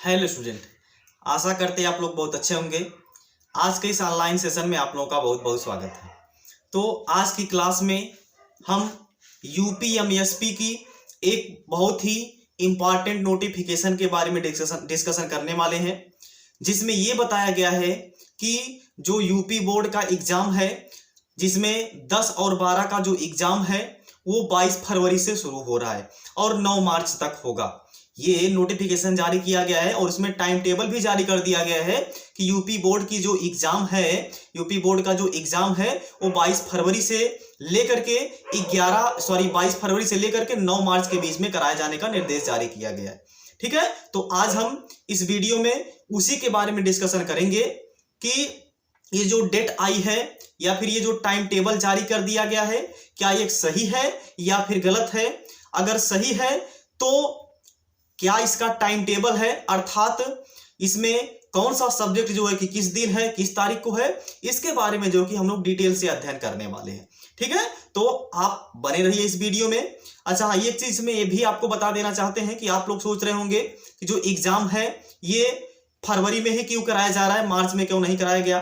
Hello student, आशा करते हैं आप लोग बहुत अच्छे होंगे। आज के इस ऑनलाइन सेशन में आप लोगों का बहुत बहुत स्वागत है। तो आज की क्लास में हम यूपीएमएसपी की एक बहुत ही इम्पॉर्टेंट नोटिफिकेशन के बारे में डिस्कशन करने वाले हैं, जिसमें ये बताया गया है कि जो यूपी बोर्ड का एग्जाम है, जिसमें 10 और 12 का जो एग्जाम है वो 22 फरवरी से शुरू हो रहा है और 9 मार्च तक होगा। ये नोटिफिकेशन जारी किया गया है और उसमें टाइम टेबल भी जारी कर दिया गया है कि यूपी बोर्ड की जो एग्जाम है, यूपी बोर्ड का जो एग्जाम है वो 22 फरवरी से लेकर के 22 फरवरी से लेकर के 9 मार्च के बीच में कराए जाने का निर्देश जारी किया गया है। ठीक है, तो आज हम इस वीडियो में उसी के बारे में डिस्कशन करेंगे कि ये जो डेट आई है या फिर ये जो टाइम टेबल जारी कर दिया गया है, क्या ये सही है या फिर गलत है। अगर सही है तो क्या इसका टाइम टेबल है, अर्थात इसमें कौन सा सब्जेक्ट जो है कि किस दिन है, किस तारीख को है, इसके बारे में जो कि हम लोग डिटेल से अध्ययन करने वाले हैं। ठीक है, तो आप बने रहिए इस वीडियो में। अच्छा हाँ, एक चीज में ये भी आपको बता देना चाहते हैं कि आप लोग सोच रहे होंगे कि जो एग्जाम है ये फरवरी में ही क्यों कराया जा रहा है, मार्च में क्यों नहीं कराया गया।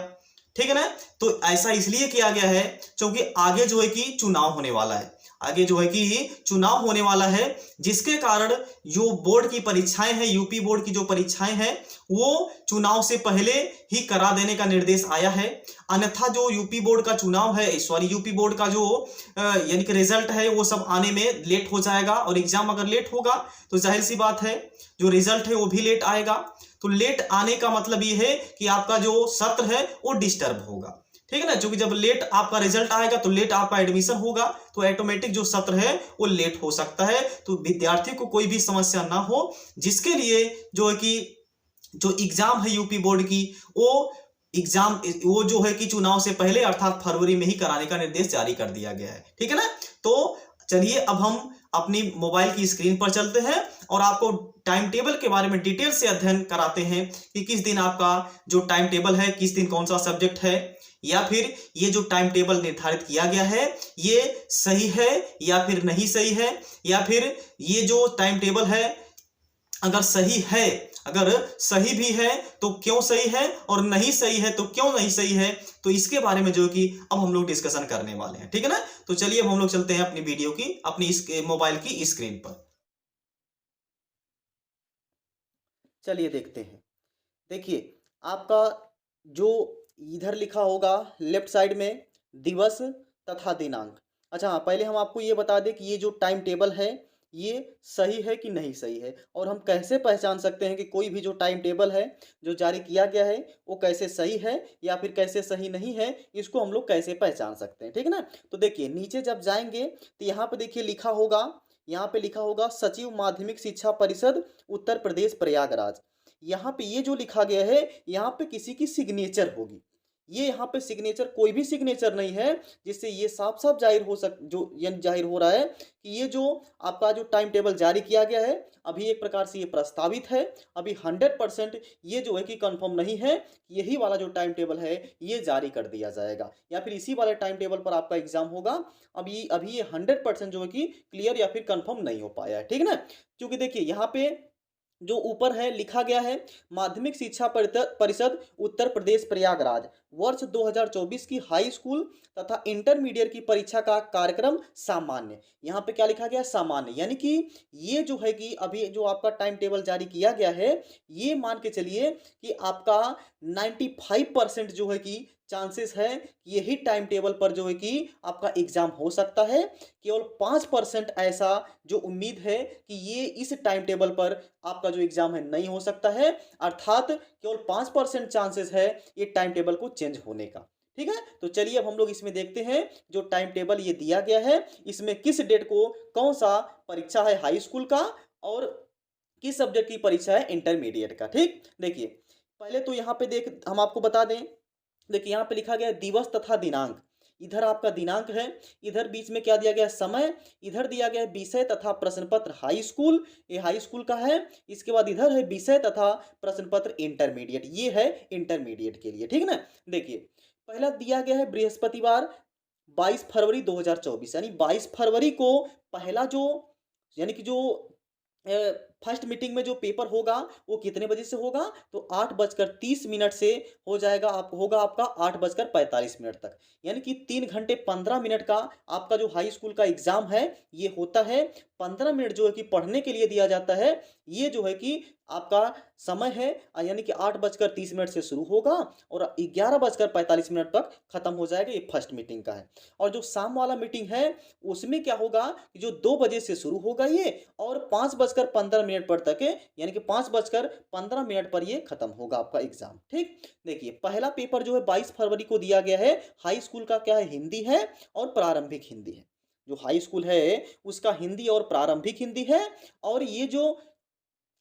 ठीक है ना, तो ऐसा इसलिए किया गया है क्योंकि आगे जो है कि चुनाव होने वाला है, आगे जो है कि चुनाव होने वाला है, जिसके कारण जो बोर्ड की परीक्षाएं हैं, यूपी बोर्ड की जो परीक्षाएं हैं वो चुनाव से पहले ही करा देने का निर्देश आया है। अन्यथा जो यूपी बोर्ड का चुनाव है, यूपी बोर्ड का जो यानी कि रिजल्ट है वो सब आने में लेट हो जाएगा और एग्जाम अगर लेट होगा तो जाहिर सी बात है जो रिजल्ट है वो भी लेट आएगा। तो लेट आने का मतलब ये है कि आपका जो सत्र है वो डिस्टर्ब होगा। ठीक है ना, क्योंकि जब लेट आपका रिजल्ट आएगा तो लेट आपका एडमिशन होगा, तो ऑटोमेटिक जो सत्र है वो लेट हो सकता है। तो विद्यार्थी को कोई भी समस्या ना हो, जिसके लिए जो है कि जो एग्जाम है यूपी बोर्ड की वो एग्जाम वो जो है कि चुनाव से पहले अर्थात फरवरी में ही कराने का निर्देश जारी कर दिया गया है। ठीक है ना, तो चलिए अब हम अपनी मोबाइल की स्क्रीन पर चलते हैं और आपको टाइम टेबल के बारे में डिटेल से अध्ययन कराते हैं कि किस दिन आपका जो टाइम टेबल है, किस दिन कौन सा सब्जेक्ट है, या फिर ये जो टाइम टेबल निर्धारित किया गया है ये सही है या फिर नहीं सही है, या फिर ये जो टाइम टेबल है अगर सही है, अगर सही भी है तो क्यों सही है और नहीं सही है तो क्यों नहीं सही है। तो इसके बारे में जो कि अब हम लोग डिस्कशन करने वाले हैं। ठीक है ना, तो चलिए अब हम लोग चलते हैं अपनी वीडियो की, अपनी इस मोबाइल की स्क्रीन पर। चलिए देखते हैं। देखिए आपका जो इधर लिखा होगा लेफ्ट साइड में दिवस तथा दिनांक। अच्छा हाँ, पहले हम आपको ये बता दें कि ये जो टाइम टेबल है ये सही है कि नहीं सही है, और हम कैसे पहचान सकते हैं कि कोई भी जो टाइम टेबल है जो जारी किया गया है वो कैसे सही है या फिर कैसे सही नहीं है, इसको हम लोग कैसे पहचान सकते हैं। ठीक है ना, तो देखिए नीचे जब जाएंगे तो यहाँ पे देखिए लिखा होगा, यहाँ पे लिखा होगा सचिव माध्यमिक शिक्षा परिषद उत्तर प्रदेश प्रयागराज। यहाँ पे ये जो लिखा गया है यहाँ पे किसी की सिग्नेचर होगी, ये यहाँ पे सिग्नेचर कोई भी सिग्नेचर नहीं है, जिससे ये साफ साफ जाहिर हो सक जो यानी जाहिर हो रहा है कि ये जो आपका जो टाइम टेबल जारी किया गया है अभी एक प्रकार से ये प्रस्तावित है, अभी 100% ये जो है कि कंफर्म नहीं है कि यही वाला जो टाइम टेबल है ये जारी कर दिया जाएगा या फिर इसी वाले टाइम टेबल पर आपका एग्जाम होगा। अभी ये 100% जो है कि क्लियर या फिर कंफर्म नहीं हो पाया है। ठीक है ना, क्योंकि देखिए यहाँ पे जो ऊपर है लिखा गया है माध्यमिक शिक्षा परिषद उत्तर प्रदेश प्रयागराज वर्ष 2024 की हाई स्कूल तथा इंटरमीडिएट की परीक्षा का कार्यक्रम सामान्य। यहाँ पे क्या लिखा गया है, सामान्य, यानी कि ये जो है कि अभी जो आपका टाइम टेबल जारी किया गया है ये मान के चलिए कि आपका 95% जो है कि चांसेस है कि यही टाइम टेबल पर जो है कि आपका एग्जाम हो सकता है। केवल 5% ऐसा जो उम्मीद है कि ये इस टाइम टेबल पर आपका जो एग्जाम है नहीं हो सकता है, अर्थात केवल 5% चांसेस है ये टाइम टेबल को चेंज होने का। ठीक है, तो चलिए अब हम लोग इसमें देखते हैं जो टाइम टेबल ये दिया गया है इसमें किस डेट को कौन सा परीक्षा है हाई स्कूल का और किस सब्जेक्ट की परीक्षा है इंटरमीडिएट का। ठीक, देखिए पहले तो यहाँ पे देख हम आपको बता दें, देखिए यहाँ पे लिखा गया है दिवस तथा दिनांक, इधर आपका दिनांक है, इधर बीच में क्या दिया गया है, समय, इधर दिया गया है विषय तथा प्रश्न पत्र हाई स्कूल, ये हाई स्कूल का है। इसके बाद इधर है विषय तथा प्रश्न पत्र इंटरमीडिएट, ये है इंटरमीडिएट के लिए। ठीक है ना, देखिए पहला दिया गया है बृहस्पतिवार 22 फरवरी 2024, यानी 22 फरवरी को पहला जो यानी कि जो फर्स्ट मीटिंग में जो पेपर होगा वो कितने बजे से होगा, तो 8:30 से हो जाएगा, होगा आपका 8:45 तक, यानी कि 3 घंटे 15 मिनट का आपका जो हाई स्कूल का एग्जाम है ये होता है। 15 मिनट जो है कि पढ़ने के लिए दिया जाता है, ये जो है कि आपका समय है, यानी कि 8:30 से शुरू होगा और 11:45 तक खत्म हो जाएगा। ये फर्स्ट मीटिंग का है। और जो शाम वाला मीटिंग है उसमें क्या होगा कि जो 2 बजे से शुरू होगा ये और 5:15 पर तक है, यानी कि 5:15 पर ये खत्म होगा आपका एग्जाम। ठीक, देखिए पहला पेपर जो है 22 फरवरी को दिया गया है। हाई स्कूल का क्या है, हिंदी है और प्रारंभिक हिंदी है। जो हाई स्कूल है उसका हिंदी और प्रारंभिक हिंदी है। और ये जो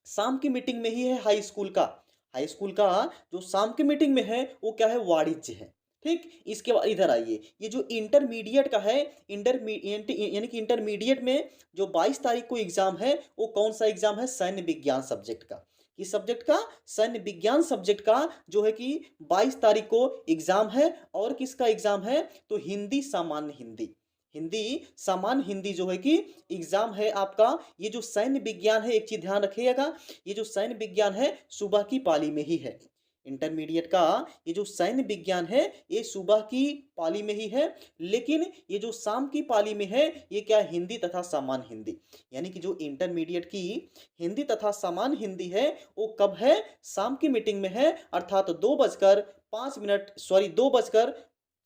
शाम की मीटिंग में ही है हाई स्कूल का जो शाम की मीटिंग में है वो क्या है, वाणिज्य है। ठीक, इसके बाद इधर आइए, ये जो इंटरमीडिएट का है, यानी कि इंटरमीडिएट में जो 22 तारीख को एग्जाम है वो कौन सा एग्जाम है, सैन्य विज्ञान सब्जेक्ट का। किस सब्जेक्ट का, सैन्य विज्ञान सब्जेक्ट का जो है कि 22 तारीख को एग्जाम है। और किसका एग्जाम है, तो हिंदी सामान्य हिंदी, हिंदी सामान्य हिंदी जो है कि एग्जाम है आपका। ये जो सैन्य विज्ञान है, एक चीज ध्यान रखिएगा, ये जो सैन्य विज्ञान है सुबह की पाली में ही है। इंटरमीडिएट का ये जो सैन्य विज्ञान है ये सुबह की पाली में ही है, लेकिन ये जो शाम की पाली में है ये क्या है, हिंदी तथा सामान्य हिंदी। यानी कि जो इंटरमीडिएट की हिंदी तथा सामान्य हिंदी है वो कब है, शाम की मीटिंग में है, अर्थात 2:05 सॉरी 2 बजकर,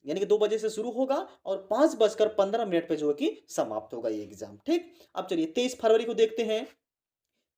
यानी कि 2 बजे से शुरू होगा और 5:15 पे जो है कि समाप्त होगा ये एग्जाम। ठीक, अब चलिए 23 फरवरी को देखते हैं।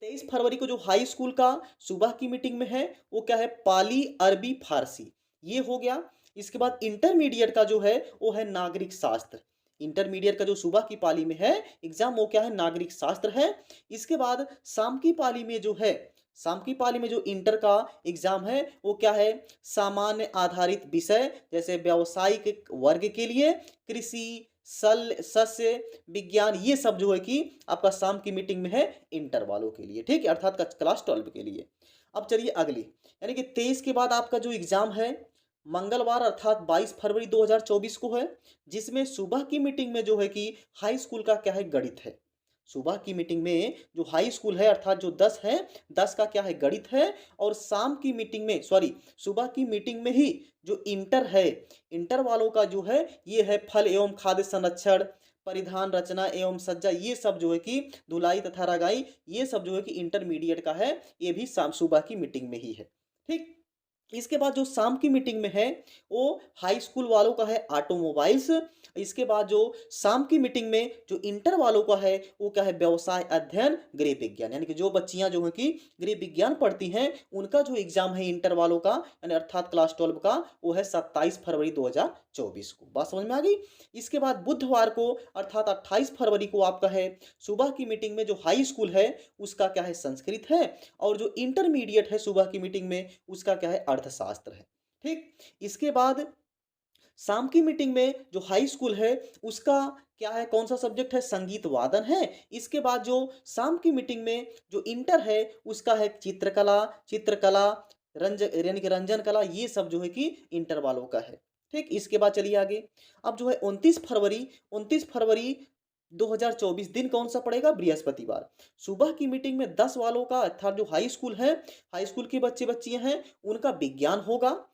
23 फरवरी को जो हाई स्कूल का सुबह की मीटिंग में है वो क्या है, पाली अरबी फारसी, ये हो गया। इसके बाद इंटरमीडिएट का जो है वो है नागरिक शास्त्र। इंटरमीडिएट का जो सुबह की पाली में है एग्जाम वो क्या है, नागरिक शास्त्र है। इसके बाद शाम की पाली में जो है, शाम की पाली में जो इंटर का एग्जाम है वो क्या है, सामान्य आधारित विषय, जैसे व्यावसायिक वर्ग के लिए कृषि, सस्य विज्ञान, ये सब जो है कि आपका शाम की मीटिंग में है इंटर वालों के लिए। ठीक है, अर्थात क्लास 12 के लिए। अब चलिए अगली, यानी कि 23 के बाद आपका जो एग्जाम है मंगलवार अर्थात 22 फरवरी 2024 को है, जिसमें सुबह की मीटिंग में जो है कि हाई स्कूल का क्या है, गणित है। सुबह की मीटिंग में जो हाई स्कूल है अर्थात जो 10 है, 10 का क्या है, गणित है। और शाम की मीटिंग में, सॉरी सुबह की मीटिंग में ही जो इंटर है, इंटर वालों का जो है ये है फल एवं खाद्य संरक्षण, परिधान रचना एवं सज्जा, ये सब जो है कि धुलाई तथा रंगाई, ये सब जो है कि इंटरमीडिएट का है, ये भी शाम सुबह की मीटिंग में ही है। ठीक, इसके बाद जो शाम की मीटिंग में है वो हाई स्कूल वालों का है ऑटोमोबाइल्स। इसके बाद जो शाम की मीटिंग में जो इंटर वालों का है वो क्या है, व्यवसाय अध्ययन गृह विज्ञान, यानी कि जो बच्चियां जो है कि गृह विज्ञान पढ़ती हैं उनका जो एग्जाम है इंटर वालों का, यानी अर्थात क्लास 12 का, वो है 27 फरवरी 2024 को। बात समझ में आ गई। इसके बाद बुधवार को अर्थात 28 फरवरी को आपका है सुबह की मीटिंग में जो हाई स्कूल है उसका क्या है, संस्कृत है। और जो इंटरमीडिएट है सुबह की मीटिंग में उसका क्या है, अर्थशास्त्र है। ठीक, इसके बाद शाम की मीटिंग में जो हाई स्कूल है उसका क्या है, कौन सा सब्जेक्ट है, संगीत वादन है। इसके बाद जो शाम की मीटिंग में जो इंटर है उसका है चित्रकला यानी कि रंजन कला, ये सब जो है कि इंटर वालों का है। ठीक, इसके बाद चलिए आगे। अब जो है 29 फरवरी 2024 दिन कौन सा पड़ेगा, बृहस्पतिवार। सुबह की मीटिंग में 10 वालों का अर्थात जो हाई स्कूल है, हाई स्कूल के बच्चे बच्चियां हैं उनका विज्ञान होगा।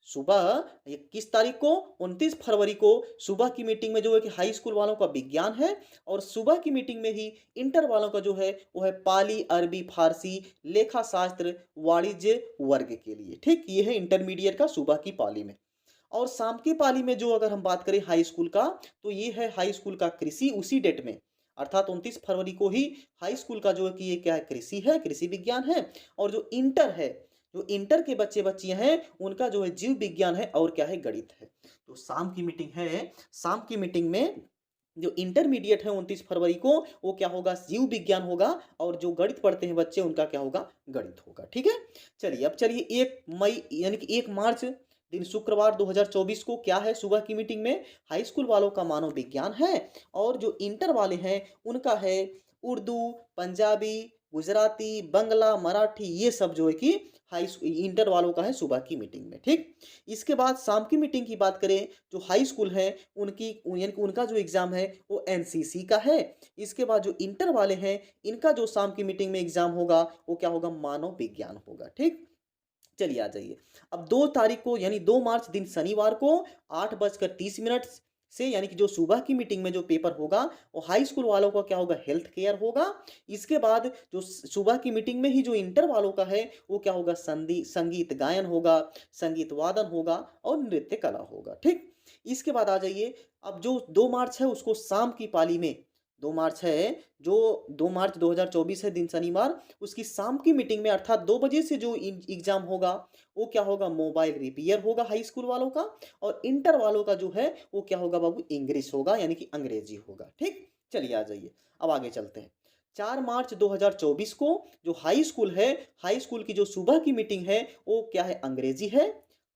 सुबह ये किस तारीख को, 29 फरवरी को सुबह की मीटिंग में जो है कि हाई स्कूल वालों का विज्ञान है। और सुबह की मीटिंग में ही इंटर वालों का जो है वो है पाली अरबी फारसी लेखा शास्त्र वाणिज्य वर्ग के लिए। ठीक, ये है इंटरमीडिएट का सुबह की पाली में। और शाम की पाली में जो अगर हम बात करें हाई स्कूल का, तो ये है हाई स्कूल का कृषि, उसी डेट में अर्थात 29 फरवरी को ही हाई स्कूल का जो है कि ये क्या है, कृषि है, कृषि विज्ञान है। और जो इंटर है, जो इंटर के बच्चे बच्चियां हैं उनका जो है जीव विज्ञान है और क्या है, गणित है। तो शाम की मीटिंग है, शाम की मीटिंग में जो इंटरमीडिएट है 29 फरवरी को वो क्या होगा, जीव विज्ञान होगा। और जो गणित पढ़ते हैं बच्चे उनका क्या होगा, गणित होगा। ठीक है, चलिए अब चलिए 1 मई यानी कि 1 मार्च दिन शुक्रवार 2024 को क्या है, सुबह की मीटिंग में हाई स्कूल वालों का मानव विज्ञान है। और जो इंटर वाले हैं उनका है उर्दू, पंजाबी, गुजराती, बंगला, मराठी ये सब जो है कि इंटर वालों का है सुबह की मीटिंग में, ठीक। इसके बाद शाम की मीटिंग की बात करें, जो हाई स्कूल है यानी कि उनका जो एग्जाम है वो एनसीसी का है। इसके बाद जो इंटर वाले हैं, इनका जो शाम की मीटिंग में एग्जाम होगा वो क्या होगा, मानव विज्ञान होगा, ठीक। चलिए आ जाइए। अब 2 तारीख को यानी 2 मार्च दिन शनिवार को 8:30 से यानी कि जो सुबह की मीटिंग में जो पेपर होगा वो हाई स्कूल वालों का क्या होगा, हेल्थ केयर होगा। इसके बाद जो सुबह की मीटिंग में ही जो इंटर वालों का है वो क्या होगा, संगीत गायन होगा, संगीत वादन होगा और नृत्य कला होगा, ठीक। इसके बाद आ जाइए, अब जो 2 मार्च है उसको शाम की पाली में, 2 मार्च है, जो 2 मार्च 2024 है दिन शनिवार, उसकी शाम की मीटिंग में अर्थात 2 बजे से जो एग्जाम होगा वो क्या होगा, मोबाइल रिपेयर होगा हाई स्कूल वालों का। और इंटर वालों का जो है वो क्या होगा बाबू, इंग्लिश होगा यानी कि अंग्रेजी होगा, ठीक। चलिए आ जाइए, अब आगे चलते हैं। 4 मार्च 2024 को जो हाई स्कूल है, हाई स्कूल की जो सुबह की मीटिंग है वो क्या है, अंग्रेजी है।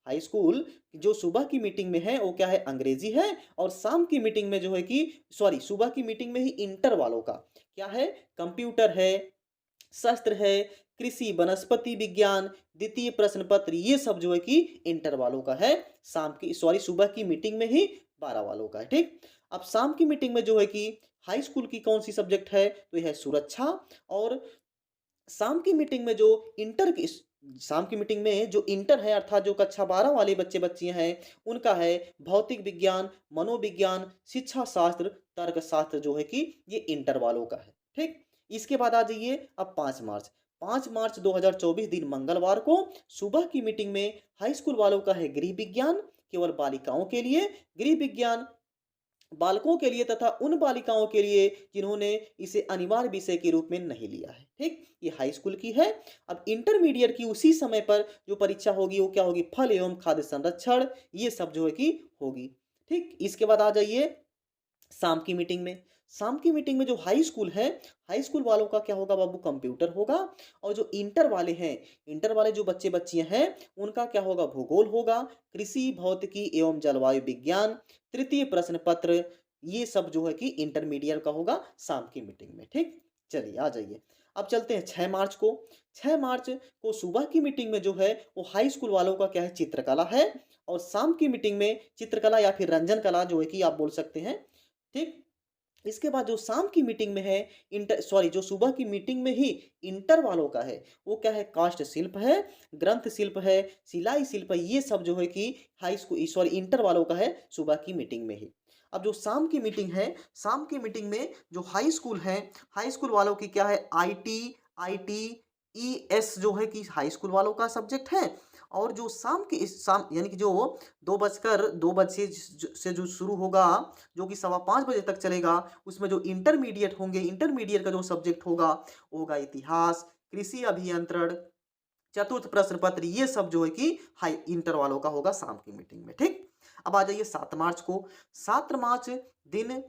हाई स्कूल जो सुबह की मीटिंग में है वो क्या है, अंग्रेजी है। और शाम की मीटिंग में जो है कि सॉरी सुबह की मीटिंग में ही इंटर वालों का क्या है, कंप्यूटर है, शास्त्र है, कृषि वनस्पति विज्ञान, द्वितीय प्रश्न पत्र, ये सब जो है कि इंटर वालों का है। सुबह की मीटिंग में ही 12 वालों का है, ठीक। अब शाम की मीटिंग में जो है कि हाई स्कूल की कौन सी सब्जेक्ट है, तो यह है सुरक्षा। और शाम की मीटिंग में जो इंटर की शाम की मीटिंग में जो इंटर है अर्थात जो कक्षा 12 वाले बच्चे बच्चियां हैं उनका है भौतिक विज्ञान, मनोविज्ञान, शिक्षा शास्त्र, तर्क शास्त्र जो है कि ये इंटर वालों का है, ठीक। इसके बाद आ जाइए अब 5 मार्च 2024 दिन मंगलवार को सुबह की मीटिंग में हाई स्कूल वालों का है गृह विज्ञान, केवल बालिकाओं के लिए गृह विज्ञान, बालकों के लिए तथा उन बालिकाओं के लिए जिन्होंने इसे अनिवार्य विषय के रूप में नहीं लिया है, ठीक। ये हाई स्कूल की है। अब इंटरमीडिएट की उसी समय पर जो परीक्षा होगी वो क्या होगी, फल एवं खाद्य संरक्षण, ये सब जो है कि होगी, ठीक। इसके बाद आ जाइए शाम की मीटिंग में। शाम की मीटिंग में जो हाई स्कूल है, हाई स्कूल वालों का क्या होगा बाबू, कंप्यूटर होगा। और जो इंटर वाले हैं, इंटर वाले जो बच्चे बच्चियां हैं उनका क्या होगा, भूगोल होगा, कृषि भौतिकी एवं जलवायु विज्ञान, तृतीय प्रश्न पत्र, ये सब जो है कि इंटरमीडिएट का होगा शाम की मीटिंग में, ठीक। चलिए आ जाइए, अब चलते हैं 6 मार्च को। 6 मार्च को सुबह की मीटिंग में जो है वो हाई स्कूल वालों का क्या है, चित्रकला है। और शाम की मीटिंग में चित्रकला या फिर रंजन कला जो है कि आप बोल सकते हैं, ठीक। इसके बाद जो शाम की मीटिंग में है जो सुबह की मीटिंग में ही इंटर वालों का है वो क्या है, काष्ठ शिल्प है, ग्रंथ शिल्प है, सिलाई शिल्प है, ये सब जो है कि इंटर वालों का है सुबह की मीटिंग में ही। अब जो शाम की मीटिंग है, शाम की मीटिंग में जो हाई स्कूल है, हाई स्कूल वालों की क्या है, आईटी ईएस जो है कि हाई स्कूल वालों का सब्जेक्ट है। और जो शाम यानी कि जो 2 बजे से जो शुरू होगा, जो कि 5:15 बजे तक चलेगा, उसमें जो इंटरमीडिएट होंगे, इंटरमीडिएट का जो सब्जेक्ट होगा वो होगा इतिहास, कृषि अभियंत्रण, चतुर्थ प्रश्न पत्र, ये सब जो है कि हाई इंटर वालों का होगा शाम की मीटिंग में, ठीक। अब आ जाइए 7 मार्च को। 7 मार्च दिन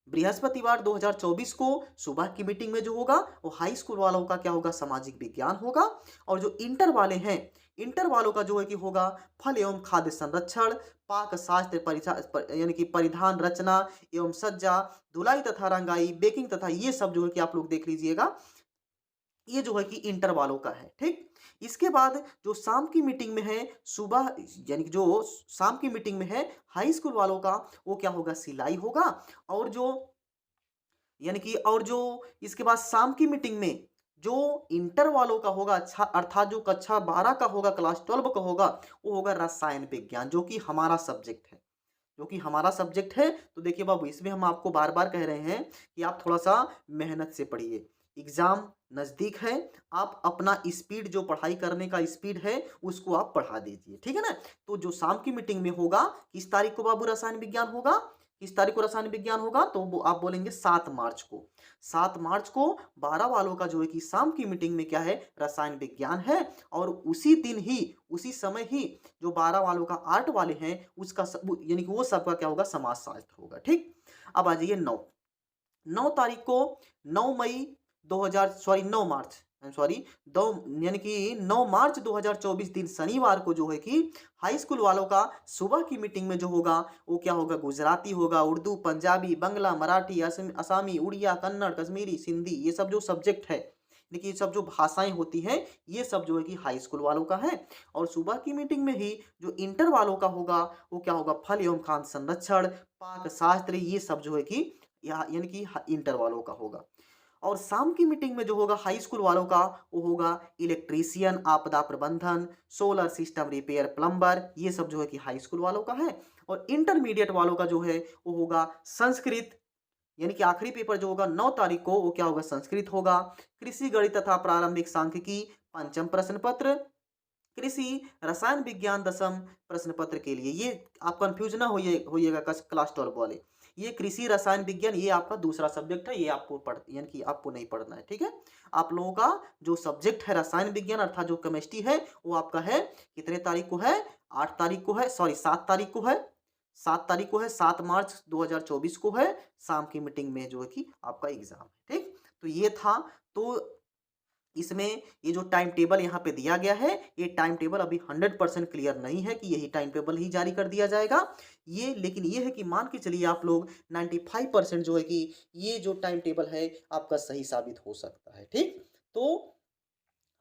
बृहस्पतिवार 2024 को सुबह की मीटिंग में जो होगा वो हाई स्कूल वालों का क्या होगा, सामाजिक विज्ञान होगा। और जो इंटर वाले हैं, इंटर वालों का जो है कि होगा फल एवं खाद्य संरक्षण, पाक शास्त्र, यानी कि परिधान रचना एवं सज्जा, धुलाई तथा रंगाई, बेकिंग तथा ये सब जो है कि आप लोग देख लीजिएगा, ये जो है कि इंटर वालों का है, ठीक। इसके बाद जो शाम की मीटिंग में है सुबह यानी कि जो शाम की मीटिंग में है हाई स्कूल वालों का वो क्या होगा, सिलाई होगा। और जो और जो इसके बाद शाम की मीटिंग में जो इंटर वालों का होगा, अच्छा अर्थात जो कक्षा 12 का होगा, क्लास 12 का होगा, वो होगा रसायन विज्ञान, जो कि हमारा सब्जेक्ट है, जो कि हमारा सब्जेक्ट है। तो देखिए बाबू, इसमें हम आपको बार बार कह रहे हैं कि आप थोड़ा सा मेहनत से पढ़िए, एग्जाम नज़दीक है, आप अपना स्पीड, जो पढ़ाई करने का स्पीड है उसको आप बढ़ा दीजिए, ठीक है ना। तो जो शाम की मीटिंग में होगा, किस तारीख को बाबू रसायन विज्ञान होगा, किस तारीख को रसायन विज्ञान होगा, तो वो आप बोलेंगे 7 मार्च को। 7 मार्च को 12 वालों का जो है कि शाम की मीटिंग में क्या है, रसायन विज्ञान है। और उसी दिन ही, उसी समय ही जो 12 वालों का आर्ट वाले हैं उसका यानी कि वो सबका क्या होगा, समाज शास्त्र होगा, ठीक। अब आ जाइए 9 तारीख को, 9 मई 2000 सॉरी 9 मार्च सॉरी दो यानी कि 9 मार्च 2024 दिन शनिवार को जो है कि हाई स्कूल वालों का सुबह की मीटिंग में जो होगा वो क्या होगा, गुजराती होगा, उर्दू, पंजाबी, बंगला, मराठी, असामी, उड़िया, कन्नड़, कश्मीरी, सिंधी, ये सब जो सब्जेक्ट है यानी कि सब जो भाषाएँ होती हैं, ये सब जो है कि हाई स्कूल वालों का है। और सुबह की मीटिंग में ही जो इंटर वालों का होगा, वो क्या होगा, फल एवं खाद्य संरक्षण, पाकशास्त्र, ये सब जो है कि यानी कि इंटर वालों का होगा। और शाम की मीटिंग में जो होगा हाई स्कूल वालों का, वो होगा इलेक्ट्रीशियन, आपदा प्रबंधन, सोलर सिस्टम रिपेयर, प्लम्बर, ये सब जो है कि हाई स्कूल वालों का है। और इंटरमीडिएट वालों का जो है वो होगा संस्कृत, यानी कि आखिरी पेपर जो होगा 9 तारीख को, वो क्या होगा, संस्कृत होगा। कृषि गणित तथा प्रारंभिक सांख्यिकी पंचम प्रश्न पत्र, कृषि रसायन विज्ञान दसम प्रश्न पत्र के लिए, ये आप कंफ्यूज ना होइएगा क्लास 12 वाले। ये कृषि रसायन विज्ञान ये आपका दूसरा सब्जेक्ट है, ये आपको यानी कि आपको नहीं पढ़ना है, ठीक है। आप लोगों का जो सब्जेक्ट है रसायन विज्ञान अर्थात जो केमिस्ट्री है, वो आपका है कितने तारीख को है, 8 तारीख को है, सॉरी 7 तारीख को है, 7 तारीख को है, 7 मार्च 2024 को है। शाम की मीटिंग में जो है कि आपका एग्जाम है, ठीक। तो ये था। तो इसमें ये जो टाइम टेबल यहाँ पे दिया गया है, ये टाइम टेबल अभी 100% क्लियर नहीं है कि यही टाइम टेबल ही जारी कर दिया जाएगा। ये लेकिन ये है कि मान के चलिए आप लोग 95% जो है कि ये जो टाइम टेबल है आपका सही साबित हो सकता है, ठीक। तो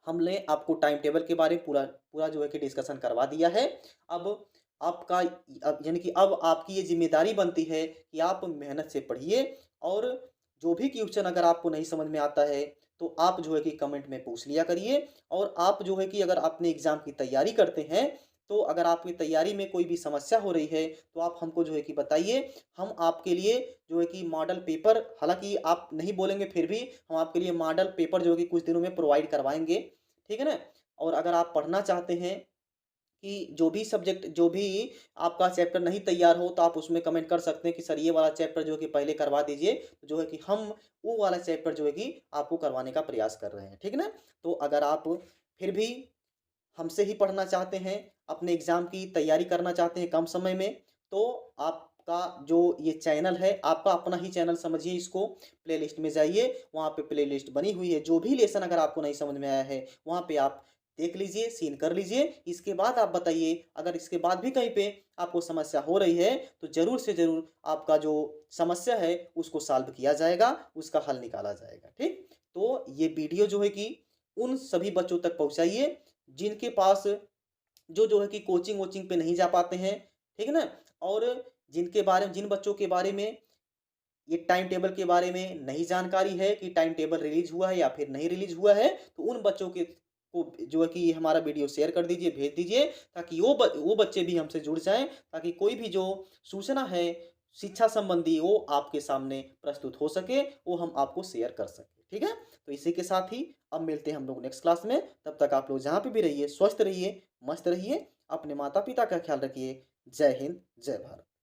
हमने आपको टाइम टेबल के बारे में पूरा पूरा जो है कि डिस्कशन करवा दिया है। अब आपका अब यानी कि अब आपकी ये ज़िम्मेदारी बनती है कि आप मेहनत से पढ़िए, और जो भी क्वेश्चन अगर आपको नहीं समझ में आता है, तो आप जो है कि कमेंट में पूछ लिया करिए। और आप जो है कि अगर अपने एग्ज़ाम की तैयारी करते हैं, तो अगर आपकी तैयारी में कोई भी समस्या हो रही है, तो आप हमको जो है कि बताइए। हम आपके लिए जो है कि मॉडल पेपर, हालाँकि आप नहीं बोलेंगे फिर भी हम आपके लिए मॉडल पेपर जो है कि कुछ दिनों में प्रोवाइड करवाएँगे। ठीक है ना? और अगर आप पढ़ना चाहते हैं कि जो भी सब्जेक्ट जो भी आपका चैप्टर नहीं तैयार हो, तो आप उसमें कमेंट कर सकते हैं कि सर ये वाला चैप्टर जो है कि पहले करवा दीजिए, जो है कि हम वो वाला चैप्टर जो है कि आपको करवाने का प्रयास कर रहे हैं, ठीक है ना? तो अगर आप फिर भी हमसे ही पढ़ना चाहते हैं, अपने एग्ज़ाम की तैयारी करना चाहते हैं कम समय में, तो आपका जो ये चैनल है, आपका अपना ही चैनल समझिए इसको। प्लेलिस्ट में जाइए, वहाँ पे प्लेलिस्ट बनी हुई है। जो भी लेसन अगर आपको नहीं समझ में आया है, वहाँ पे आप देख लीजिए, सीन कर लीजिए। इसके बाद आप बताइए, अगर इसके बाद भी कहीं पे आपको समस्या हो रही है, तो ज़रूर से ज़रूर आपका जो समस्या है, उसको सॉल्व किया जाएगा, उसका हल निकाला जाएगा, ठीक? तो ये वीडियो जो है कि उन सभी बच्चों तक पहुँचाइए जिनके पास जो है कि कोचिंग-वोचिंग पे नहीं जा पाते हैं, ठीक है ना? और जिन बच्चों के बारे में ये टाइम टेबल के बारे में नहीं जानकारी है कि टाइम टेबल रिलीज़ हुआ है या फिर नहीं रिलीज़ हुआ है, तो उन बच्चों के को जो है कि ये हमारा वीडियो शेयर कर दीजिए, भेज दीजिए, ताकि वो बच्चे भी हमसे जुड़ जाएँ, ताकि कोई भी जो सूचना है शिक्षा संबंधी, वो आपके सामने प्रस्तुत हो सके, वो हम आपको शेयर कर सकें, ठीक है? तो इसी के साथ ही अब मिलते हैं हम लोग नेक्स्ट क्लास में। तब तक आप लोग जहाँ पे भी रहिए, स्वस्थ रहिए, मस्त रहिए, अपने माता-पिता का ख्याल रखिए। जय हिंद, जय भारत।